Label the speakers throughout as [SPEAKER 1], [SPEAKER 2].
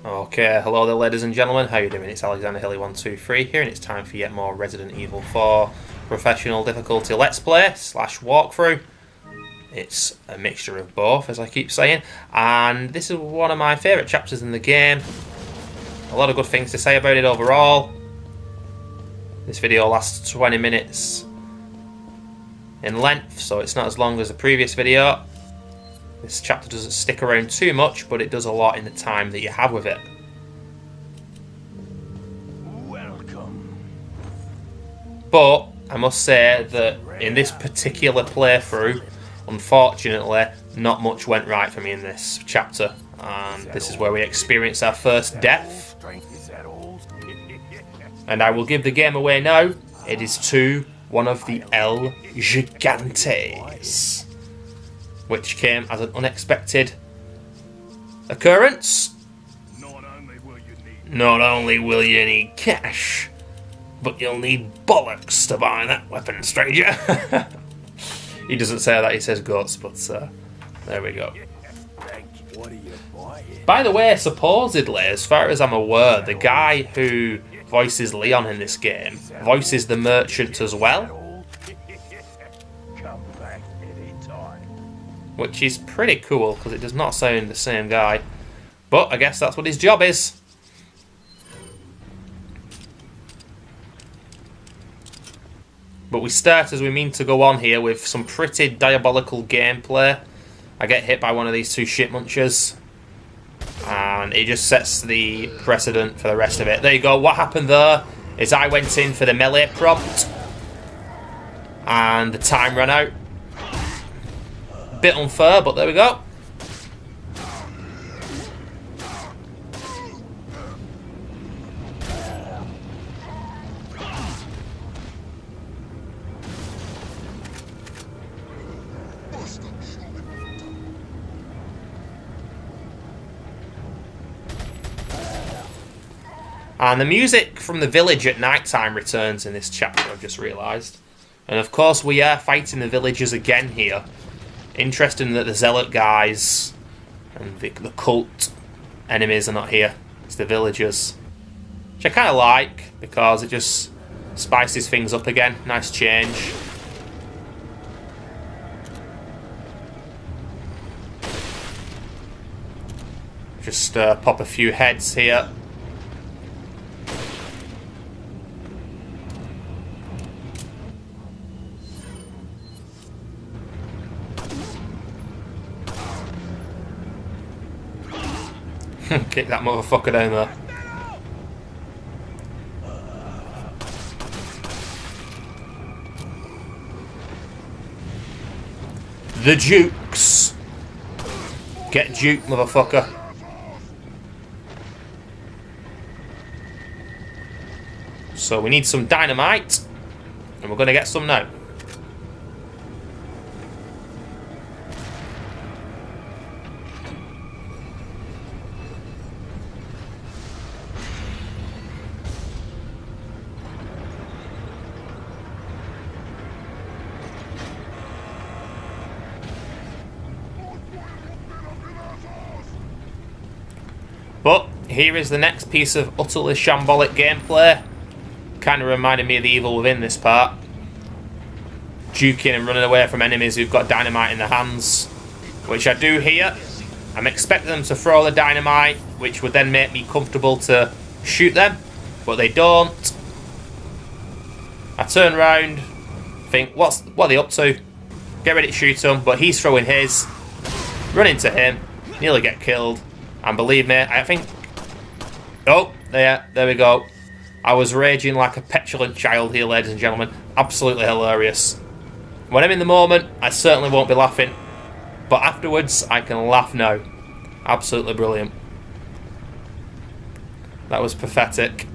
[SPEAKER 1] Okay, hello there ladies and gentlemen, how you doing? It's Alexander Hilly123 here and it's time for yet more Resident Evil 4 Professional Difficulty Let's Play / walkthrough. It's a mixture of both, as I keep saying, and this is one of my favourite chapters in the game. A lot of good things to say about it overall. This video lasts 20 minutes in length, so it's not as long as the previous video. This chapter doesn't stick around too much, but it does a lot in the time that you have with it.
[SPEAKER 2] Welcome.
[SPEAKER 1] But I must say that in this particular playthrough, unfortunately, not much went right for me in this chapter. And this is where we experience our first death. And I will give the game away now. It is to one of the El Gigantes, which came as an unexpected occurrence. Not only will you need cash, but you'll need bollocks to buy that weapon, stranger. He doesn't say that, he says guts, but there we go. By the way, supposedly, as far as I'm aware, the guy who voices Leon in this game voices the merchant as well, which is pretty cool because it does not sound the same guy. But I guess that's what his job is. But we start as we mean to go on here with some pretty diabolical gameplay. I get hit by one of these two shit munchers, and it just sets the precedent for the rest of it. There you go. What happened there is I went in for the melee prompt, and the time ran out. Bit unfair, but there we go. And the music from the village at night time returns in this chapter, I've just realised. And of course we are fighting the villagers again here. Interesting that the zealot guys and the cult enemies are not here. It's the villagers, which I kind of like because it just spices things up again. Nice change. Just pop a few heads here. Kick that motherfucker down there. The Jukes. Get juked, motherfucker. So we need some dynamite, and we're going to get some now. But here is the next piece of utterly shambolic gameplay. Kind of reminded me of the Evil Within this part. Juking and running away from enemies who've got dynamite in their hands, which I do here. I'm expecting them to throw the dynamite, which would then make me comfortable to shoot them, but they don't. I turn around, think, what are they up to? Get ready to shoot him, but he's throwing his. Run into him, nearly get killed. And believe me, I think... Oh, there we go. I was raging like a petulant child here, ladies and gentlemen. Absolutely hilarious. When I'm in the moment, I certainly won't be laughing. But afterwards, I can laugh now. Absolutely brilliant. That was pathetic.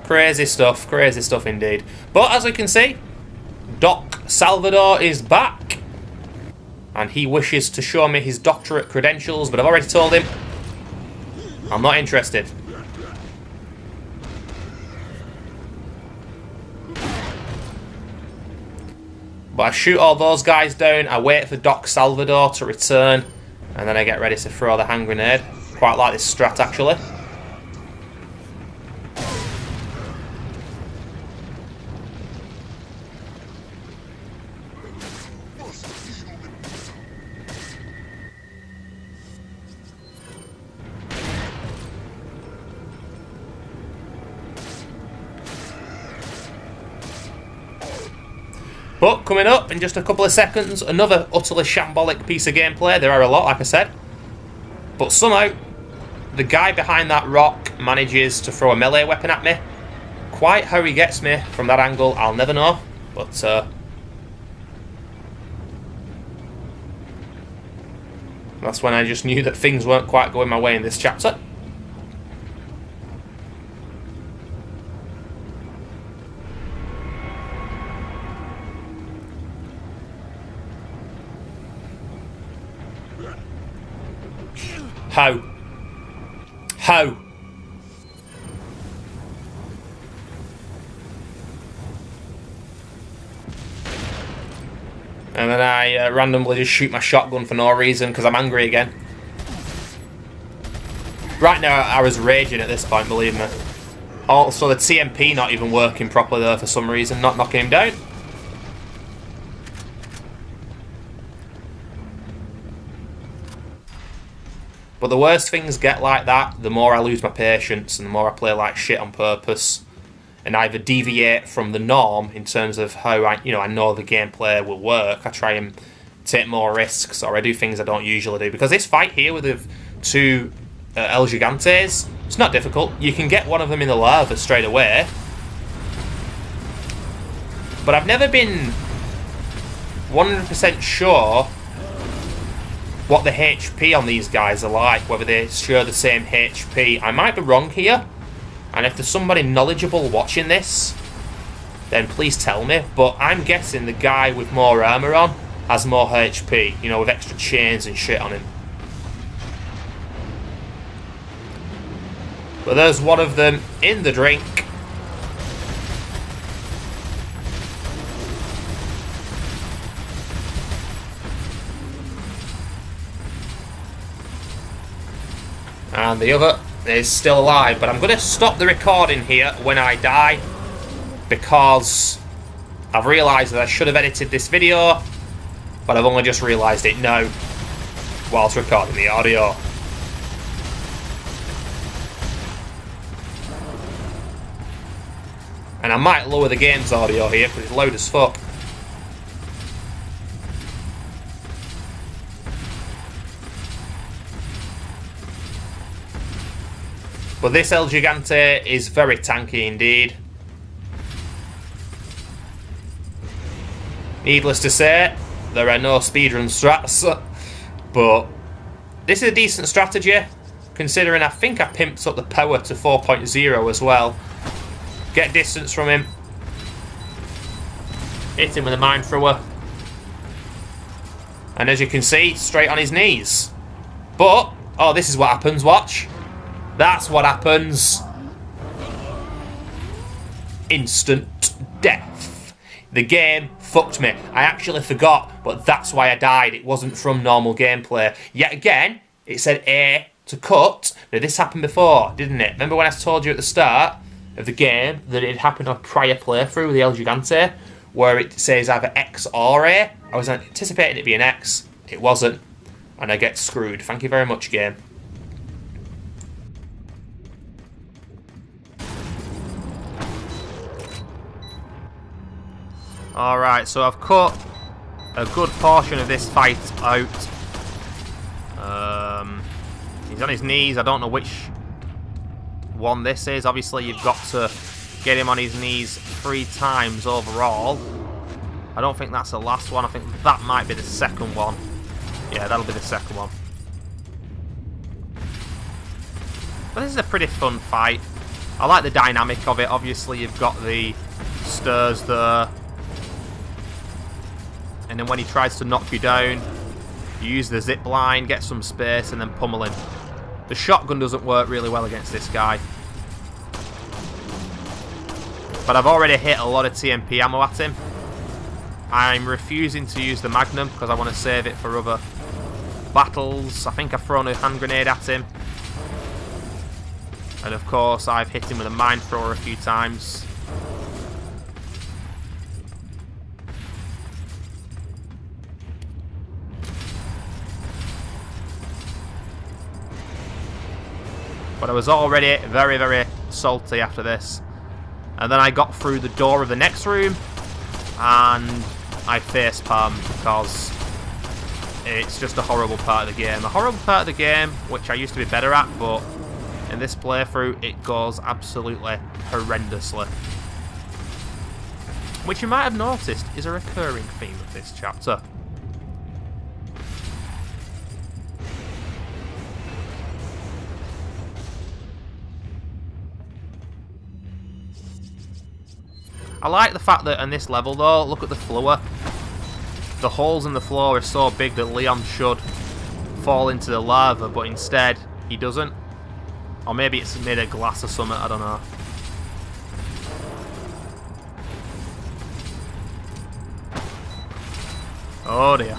[SPEAKER 1] Crazy stuff indeed. But as we can see, Doc Salvador is back, and he wishes to show me his doctorate credentials, but I've already told him I'm not interested. But I shoot all those guys down, I wait for Doc Salvador to return, and then I get ready to throw the hand grenade. Quite like this strat, actually. But coming up in just a couple of seconds, another utterly shambolic piece of gameplay. There are a lot, like I said. But somehow, the guy behind that rock manages to throw a melee weapon at me. Quite how he gets me from that angle, I'll never know. But, that's when I just knew that things weren't quite going my way in this chapter. How? How? And then I randomly just shoot my shotgun for no reason because I'm angry again. Right now I was raging at this point, believe me. Also the TMP not even working properly there for some reason, not knocking him down. But the worse things get like that, the more I lose my patience and the more I play like shit on purpose and either deviate from the norm in terms of how I know the gameplay will work. I try and take more risks, or I do things I don't usually do. Because this fight here with the two El Gigantes, it's not difficult. You can get one of them in the lava straight away. But I've never been 100% sure what the HP on these guys are like, whether they share the same HP. I might be wrong here, and if there's somebody knowledgeable watching this, then please tell me, but I'm guessing the guy with more armour on has more HP, you know, with extra chains and shit on him. But there's one of them in the drink. And the other is still alive. But I'm going to stop the recording here when I die, because I've realised that I should have edited this video, but I've only just realised it now whilst recording the audio. And I might lower the game's audio here because it's loud as fuck. But this El Gigante is very tanky indeed. Needless to say, there are no speedrun strats, but this is a decent strategy, considering I think I pimped up the power to 4.0 as well. Get distance from him. Hit him with a mine thrower. And as you can see, straight on his knees. But, oh, this is what happens, watch. That's what happens. Instant death. The game fucked me. I actually forgot, but that's why I died. It wasn't from normal gameplay. Yet again, it said A to cut. Now, this happened before, didn't it? Remember when I told you at the start of the game that it happened on a prior playthrough with the El Gigante, where it says either X or A? I was anticipating it being X. It wasn't. And I get screwed. Thank you very much, game. Alright, so I've cut a good portion of this fight out. He's on his knees. I don't know which one this is. Obviously, you've got to get him on his knees 3 times overall. I don't think that's the last one. I think that might be the second one. Yeah, that'll be the second one. But this is a pretty fun fight. I like the dynamic of it. Obviously, you've got the stairs there. And then when he tries to knock you down, you use the zip line, get some space, and then pummel him. The shotgun doesn't work really well against this guy. But I've already hit a lot of TMP ammo at him. I'm refusing to use the Magnum because I want to save it for other battles. I think I've thrown a hand grenade at him. And of course, I've hit him with a mine thrower a few times. But I was already very, very salty after this. And then I got through the door of the next room, and I facepalmed because it's just a horrible part of the game. A horrible part of the game, which I used to be better at, but in this playthrough, it goes absolutely horrendously. Which you might have noticed is a recurring theme of this chapter. I like the fact that on this level though, look at the floor. The holes in the floor are so big that Leon should fall into the lava, but instead he doesn't. Or maybe it's made of glass or something, I don't know. Oh dear.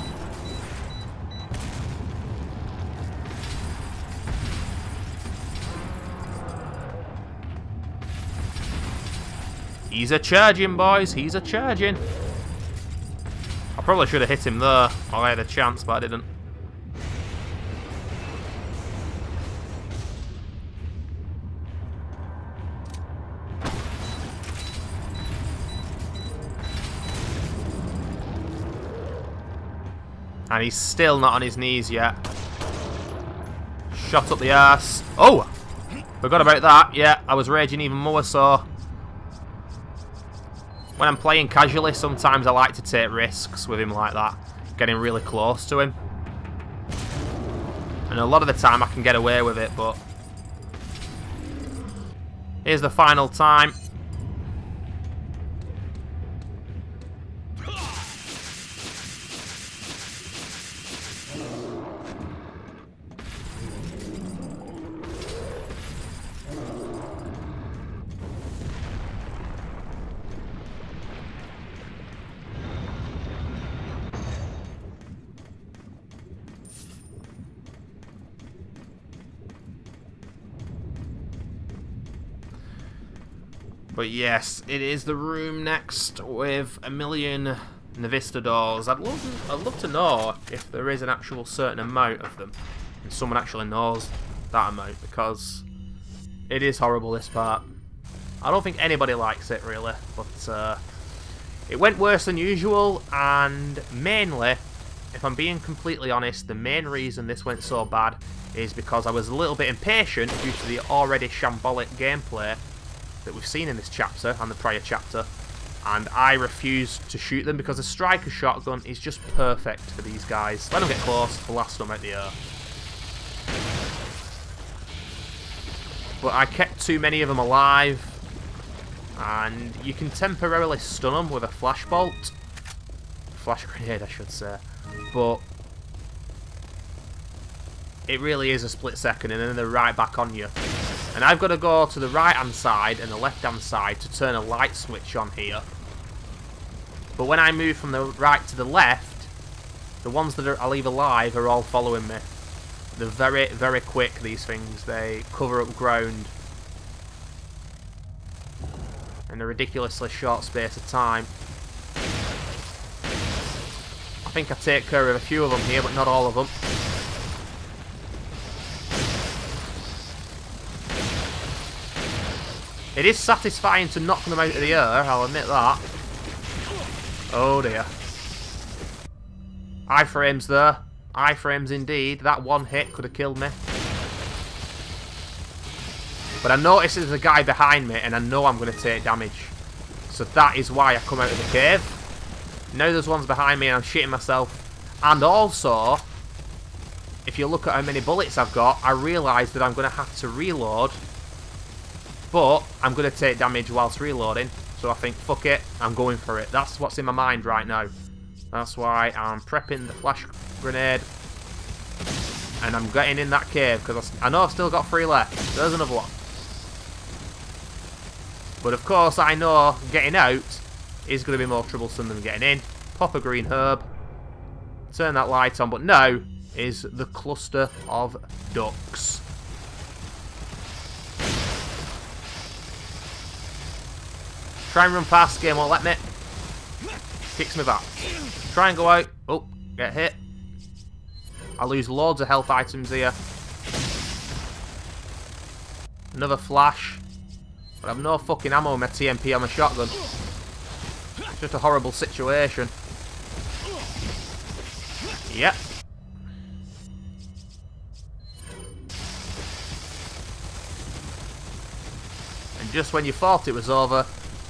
[SPEAKER 1] He's a charging, boys. He's a charging. I probably should have hit him there. Or I had a chance, but I didn't. And he's still not on his knees yet. Shot up the arse. Oh! Forgot about that. Yeah, I was raging even more so. When I'm playing casually, sometimes I like to take risks with him like that. Getting really close to him. And a lot of the time I can get away with it, but... Here's the final time. But yes, it is the room next with a million Navista doors. I'd love to know if there is an actual certain amount of them. And someone actually knows that amount, because it is horrible, this part. I don't think anybody likes it, really. But it went worse than usual, and mainly, if I'm being completely honest, the main reason this went so bad is because I was a little bit impatient due to the already shambolic gameplay that we've seen in this chapter and the prior chapter, and I refused to shoot them because the striker shotgun is just perfect for these guys. Let them get close, blast them out the air. But I kept too many of them alive, and you can temporarily stun them with a flashbolt. Flash grenade, I should say. But it really is a split second, and then they're right back on you. And I've got to go to the right-hand side and the left-hand side to turn a light switch on here. But when I move from the right to the left, the ones that I leave alive are all following me. They're very, very quick, these things. They cover up ground in a ridiculously short space of time. I think I take care of a few of them here, but not all of them. It is satisfying to knock them out of the air, I'll admit that. Oh dear. Iframes there. Iframes indeed. That one hit could have killed me. But I notice there's a guy behind me and I know I'm going to take damage. So that is why I come out of the cave. Now there's ones behind me and I'm shitting myself. And also, if you look at how many bullets I've got, I realise that I'm going to have to reload. But I'm going to take damage whilst reloading. So I think, fuck it, I'm going for it. That's what's in my mind right now. That's why I'm prepping the flash grenade. And I'm getting in that cave, because I know I've still got 3 left. There's another one. But of course, I know getting out is going to be more troublesome than getting in. pop a green herb, turn that light on, but now is the cluster of ducks. Try and run past, game won't let me. Kicks me back. Try and go out. Oh, get hit. I lose loads of health items here. Another flash. But I have no fucking ammo in my TMP on my shotgun. It's just a horrible situation. Yep. And just when you thought it was over,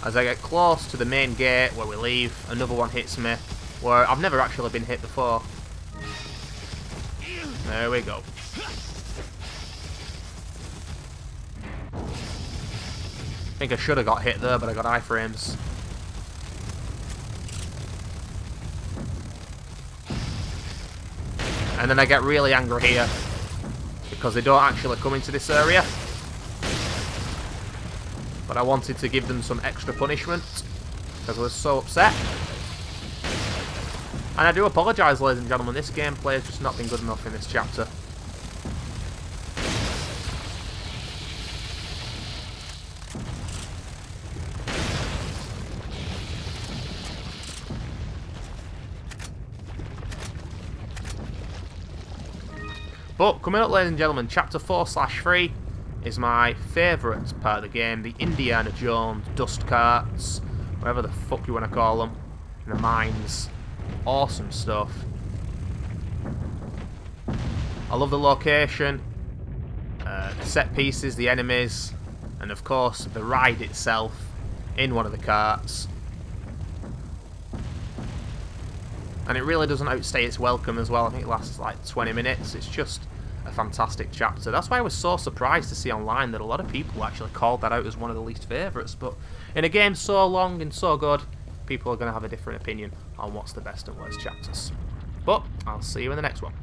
[SPEAKER 1] as I get close to the main gate where we leave, another one hits me, where I've never actually been hit before. There we go. I think I should have got hit there, but I got iframes. And then I get really angry here, because they don't actually come into this area. But I wanted to give them some extra punishment, because I was so upset. And I do apologise, ladies and gentlemen, this gameplay has just not been good enough in this chapter. But coming up, ladies and gentlemen, chapter 4/3 is my favourite part of the game, the Indiana Jones dust carts, whatever the fuck you want to call them, in the mines. Awesome stuff. I love the location, the set pieces, the enemies, and of course the ride itself in one of the carts. And it really doesn't outstay its welcome as well. I think it lasts like 20 minutes. It's just a fantastic chapter. That's why I was so surprised to see online that a lot of people actually called that out as one of the least favourites. But in a game so long and so good, people are going to have a different opinion on what's the best and worst chapters. But I'll see you in the next one.